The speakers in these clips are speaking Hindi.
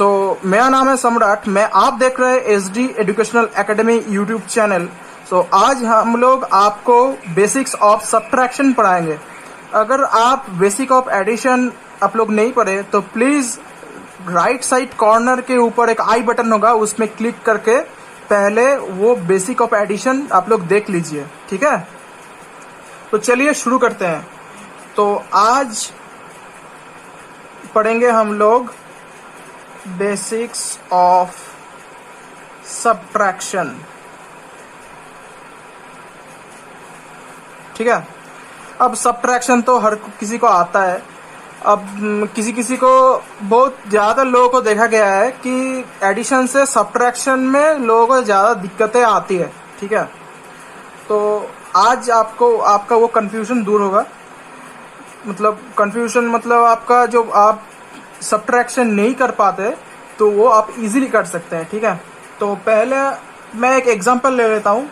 मेरा नाम है सम्राट। आप देख रहे हैं SD educational academy YouTube channel. आज हम लोग आपको बेसिक्स ऑफ सब्ट्रैक्शन पढ़ाएंगे। अगर आप बेसिक ऑफ एडिशन आप लोग नहीं पढ़े तो प्लीज राइट साइड कॉर्नर के ऊपर एक आई बटन होगा, उसमें क्लिक करके पहले वो बेसिक ऑफ एडिशन आप लोग देख लीजिए, ठीक है। तो चलिए शुरू करते हैं। तो आज पढ़ेंगे हम लोग बेसिक्स ऑफ सब्ट्रैक्शन, ठीक है। अब सब्ट्रैक्शन तो हर किसी को आता है। अब किसी किसी को, बहुत ज्यादा लोगों को देखा गया है कि एडिशन से सब्ट्रैक्शन में लोगों को ज्यादा दिक्कतें आती है, ठीक है। तो आज आपका वो कंफ्यूजन दूर होगा। मतलब आपका जो आप सब्ट्रैक्शन नहीं कर पाते तो वो आप इजीली कर सकते हैं, ठीक है। तो पहले मैं एक एग्जांपल ले लेता हूं।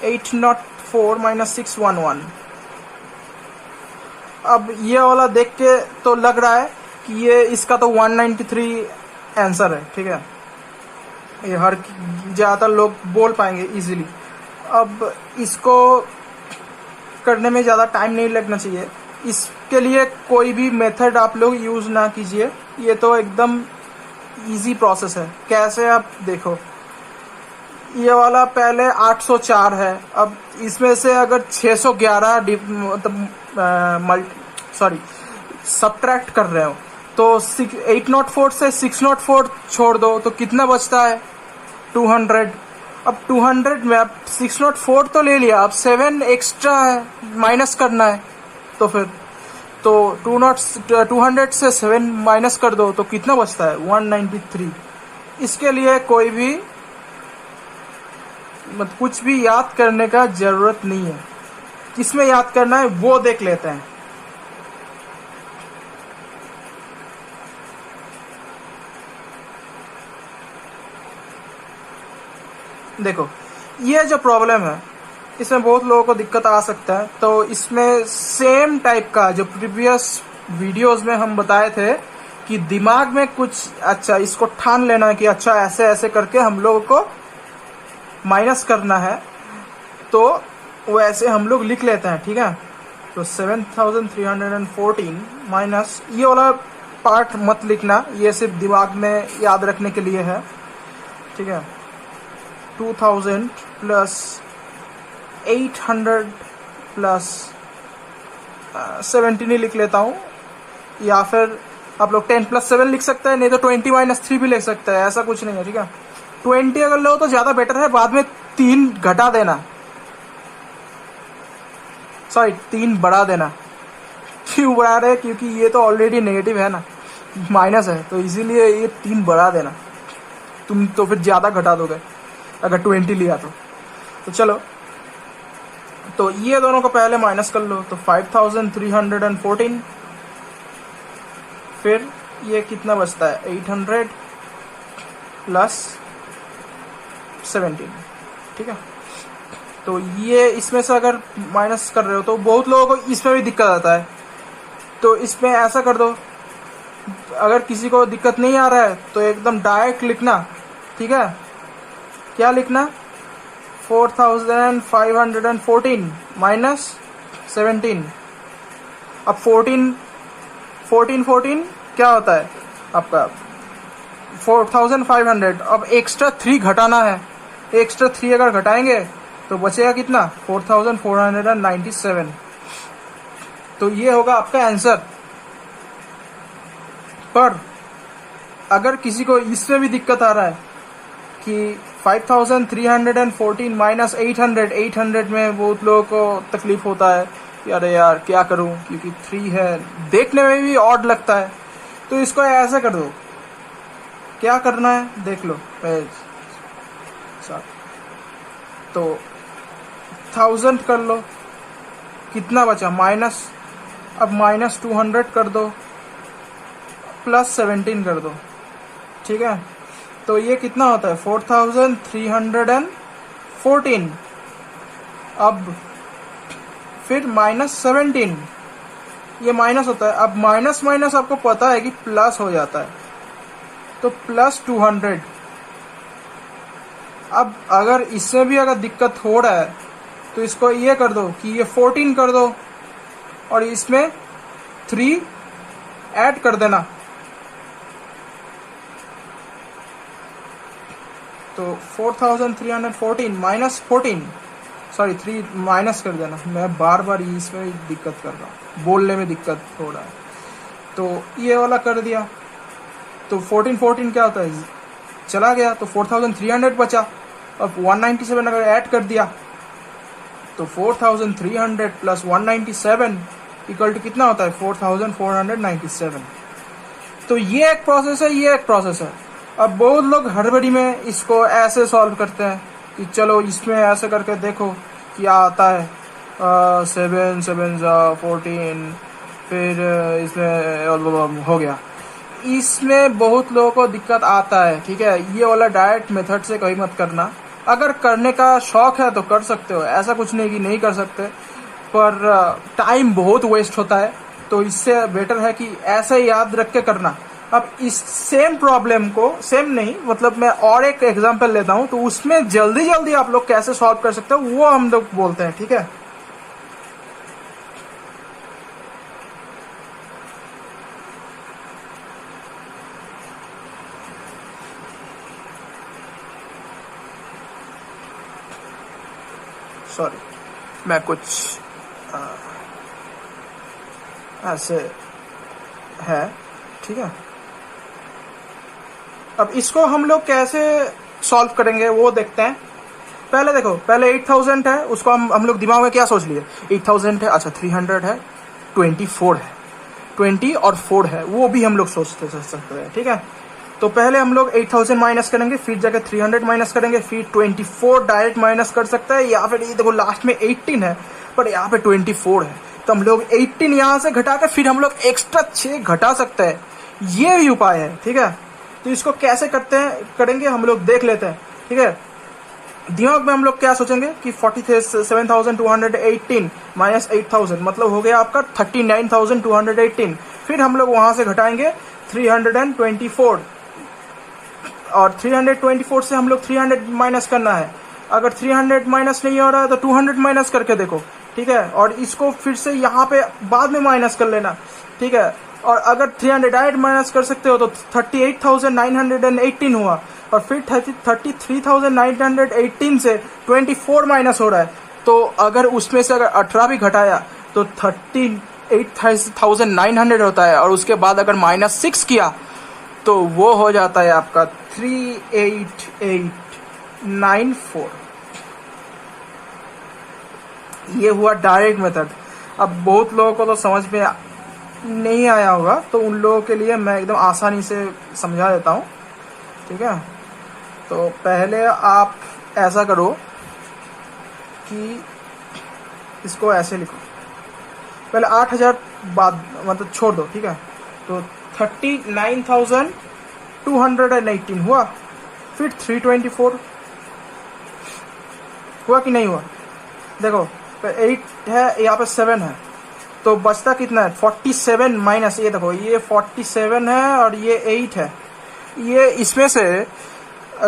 804 - 611। अब ये वाला देख के तो लग रहा है कि ये इसका तो 193 आंसर है, ठीक है। ये हर ज्यादातर लोग बोल पाएंगे इजीली। अब इसको करने में ज्यादा टाइम नहीं लगना चाहिए। इसके लिए कोई भी मेथड आप लोग यूज ना कीजिए, ये तो एकदम इजी प्रोसेस है। कैसे, आप देखो, ये वाला पहले 804 है। अब इसमें से अगर 611 सब्ट्रैक्ट कर रहे हो तो 804 से 604 छोड़ दो तो कितना बचता है? 200। अब 200 में अब 604 तो ले लिया, अब 7 एक्स्ट्रा है, माइनस करना है। तो फिर तो 200 से 7 माइनस कर दो तो कितना बचता है? 193। इसके लिए कोई भी कुछ भी याद करने का जरूरत नहीं है। किसमें याद करना है वो देख लेते हैं। देखो, ये जो प्रॉब्लम है इसमें बहुत लोगों को दिक्कत आ सकता है। तो इसमें सेम टाइप का जो प्रीवियस वीडियोस में हम बताए थे कि दिमाग में कुछ अच्छा इसको ठान लेना है कि अच्छा ऐसे ऐसे करके हम लोगों को माइनस करना है, तो वैसे हम लोग लिख लेते हैं, ठीक है। तो 7314 माइनस, ये वाला पार्ट मत लिखना, ये सिर्फ दिमाग में याद रखने के लिए है, ठीक है। 2000 प्लस 800 प्लस 17 ही लिख लेता हूँ, या फिर आप लोग 10 + 7 लिख सकते हैं, नहीं तो 20 - 3 भी लिख सकते हैं, ऐसा कुछ नहीं है, ठीक है। 20 अगर लो तो ज्यादा बेटर है, बाद में 3 घटा देना, 3 बढ़ा देना। क्यों बढ़ा रहे? क्योंकि ये तो ऑलरेडी नेगेटिव है ना, माइनस है, तो इसीलिए ये 3 बढ़ा देना। तुम तो फिर ज्यादा घटा दोगे अगर 20 लिया तो चलो, तो ये दोनों को पहले माइनस कर लो। तो 5314, फिर ये कितना बचता है? 800 प्लस 17, ठीक है। तो ये इसमें से अगर माइनस कर रहे हो तो बहुत लोगों को इसमें भी दिक्कत आता है। तो इसमें ऐसा कर दो, अगर किसी को दिक्कत नहीं आ रहा है तो एकदम डायरेक्ट लिखना, ठीक है। क्या लिखना? 4514 माइनस 17। अब 14 क्या होता है आपका? 4500। अब एक्स्ट्रा 3 घटाना है। एक्स्ट्रा 3 अगर घटाएंगे तो बचेगा कितना? 4497। तो ये होगा आपका आंसर। पर अगर किसी को इसमें भी दिक्कत आ रहा है कि 5314 माइनस 800 में बहुत लोगों को तकलीफ होता है कि अरे यार क्या करूं, क्योंकि 3 है, देखने में भी ऑड लगता है, तो इसको ऐसा कर दो। क्या करना है देख लो, तो 1000 कर लो, कितना बचा? माइनस, अब माइनस 200 कर दो, प्लस 17 कर दो, ठीक है। तो ये कितना होता है? 4314। अब फिर माइनस 17, ये माइनस होता है। अब माइनस माइनस आपको पता है कि प्लस हो जाता है, तो प्लस 200। अब अगर इससे भी अगर दिक्कत हो रहा है तो इसको ये कर दो कि ये 14 कर दो और इसमें 3 ऐड कर देना, तो 4314 माइनस 14, सॉरी 3 माइनस कर देना। मैं बार बार इसमें दिक्कत कर रहा हूँ, बोलने में दिक्कत हो रहा है, तो ये वाला कर दिया। तो 14 क्या होता है, चला गया, तो 4300 बचा। अब 197 अगर ऐड कर दिया तो 4300 प्लस 197 इक्वल टू कितना होता है, 4497। तो ये एक प्रोसेस है, ये एक प्रोसेस है। अब बहुत लोग हड़बड़ी में इसको ऐसे सॉल्व करते हैं कि चलो इसमें ऐसे करके देखो क्या आता है, 7 7 14, फिर इसमें हो गया। इसमें बहुत लोगों को दिक्कत आता है, ठीक है। ये वाला डायरेक्ट मेथड से कभी मत करना। अगर करने का शौक है तो कर सकते हो, ऐसा कुछ नहीं कि नहीं कर सकते, पर टाइम बहुत वेस्ट होता है, तो इससे बेटर है कि ऐसे याद रख के करना। अब इस सेम प्रॉब्लम को, सेम नहीं मतलब मैं और एक एग्जांपल लेता हूं, तो उसमें जल्दी जल्दी आप लोग कैसे सॉल्व कर सकते हो वो हम लोग बोलते हैं, ठीक है। सॉरी, मैं कुछ ऐसे है, ठीक है। अब इसको हम लोग कैसे सॉल्व करेंगे वो देखते हैं। पहले देखो, पहले 8000 है, उसको हम लोग दिमाग में क्या सोच लिए, 8000 है, अच्छा 300 है, 24 है, 20 और 4 है, वो भी हम लोग सोच सकते हैं, ठीक है। तो पहले हम लोग 8000 माइनस करेंगे, फिर जाके 300 माइनस करेंगे, फिर 24 डायरेक्ट माइनस कर सकते हैं, या फिर ये देखो लास्ट में 18 है पर यहाँ पे 24 है, तो हम लोग 18 यहाँ से घटा के फिर हम लोग एक्स्ट्रा 6 घटा सकते हैं। ये भी उपाय है, ठीक है। तो इसको कैसे करते हैं, करेंगे हम लोग देख लेते हैं, ठीक है। दिमाग में हम लोग क्या सोचेंगे कि 47,218 माइनस 8000 मतलब हो गया आपका 39,218। फिर हम लोग वहां से घटाएंगे 324, और 324 से हम लोग 300 माइनस करना है। अगर 300 माइनस नहीं हो रहा है तो 200 माइनस करके देखो, ठीक है। और इसको फिर से यहाँ पे बाद में माइनस कर लेना, ठीक है। और अगर 300 डायरेक्ट माइनस कर सकते हो तो 38,918 हुआ, और फिर 33,918 से 24 माइनस हो रहा है, तो अगर उसमें से अगर 18 भी घटाया तो 38,900 होता है, और उसके बाद अगर -6 किया तो वो हो जाता है आपका 38894। ये हुआ डायरेक्ट मेथड। अब बहुत लोगों को तो समझ में नहीं आया होगा, तो उन लोगों के लिए मैं एकदम आसानी से समझा देता हूँ, ठीक है। तो पहले आप ऐसा करो कि इसको ऐसे लिखो, पहले 8000 बाद मतलब छोड़ दो, ठीक है। तो 39,218 हुआ, फिर 324 हुआ कि नहीं हुआ, देखो 8 है, यहाँ पे 7 है, तो बचता कितना है 47 माइनस, ये देखो ये 47 है और ये 8 है, ये इसमें से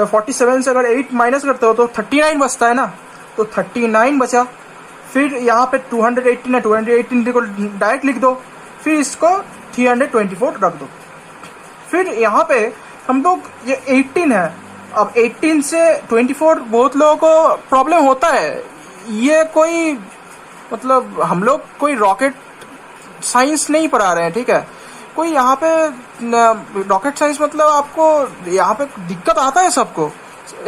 47 से अगर 8 माइनस करते हो तो 39 बचता है ना, तो 39 बचा। फिर यहाँ पे 218 है, 218 को डायरेक्ट लिख दो, फिर इसको 324 रख दो। फिर यहाँ पे हम लोग ये 18 है, अब 18 से 24 बहुत लोगों को प्रॉब्लम होता है। ये कोई मतलब हम लोग कोई रॉकेट साइंस नहीं पढ़ा रहे हैं, ठीक है। कोई यहाँ पे रॉकेट साइंस मतलब आपको यहाँ पे दिक्कत आता है सबको,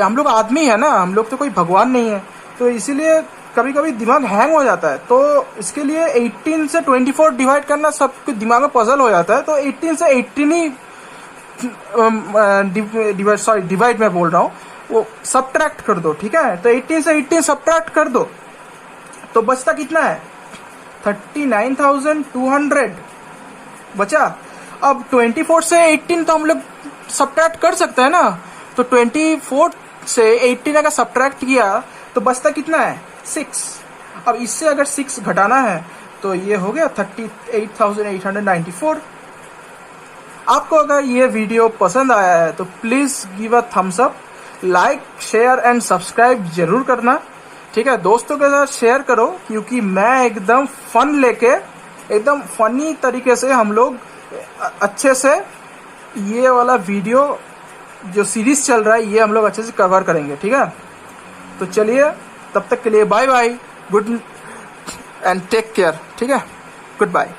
हम लोग आदमी है ना, हम लोग तो कोई भगवान नहीं है, तो इसीलिए कभी कभी दिमाग हैंग हो जाता है। तो इसके लिए 18 से 24 डिवाइड करना सबके दिमाग में पजल हो जाता है, तो 18 से 18 ही डिवाइड में बोल रहा हूँ, वो सब्ट्रैक्ट कर दो, ठीक है। तो 18 से 18 सब्ट्रैक्ट कर दो, तो बचता कितना है 39,200 बचा। अब 24 से 18 तो हम लोग सब्ट्रैक्ट कर सकते हैं ना, तो 24 से 18 अगर सब्ट्रैक्ट किया तो बचता कितना है 6। अब इससे अगर 6 घटाना है तो ये हो गया 38,894। आपको अगर ये वीडियो पसंद आया है तो please give a thumbs up, like share and subscribe जरूर करना, ठीक है। दोस्तों के साथ शेयर करो, क्योंकि मैं एकदम फन लेके एकदम फनी तरीके से हम लोग अच्छे से ये वाला वीडियो जो सीरीज चल रहा है ये हम लोग अच्छे से कवर करेंगे, ठीक है। तो चलिए तब तक के लिए bye bye, good and take care, ठीक है, गुड बाय।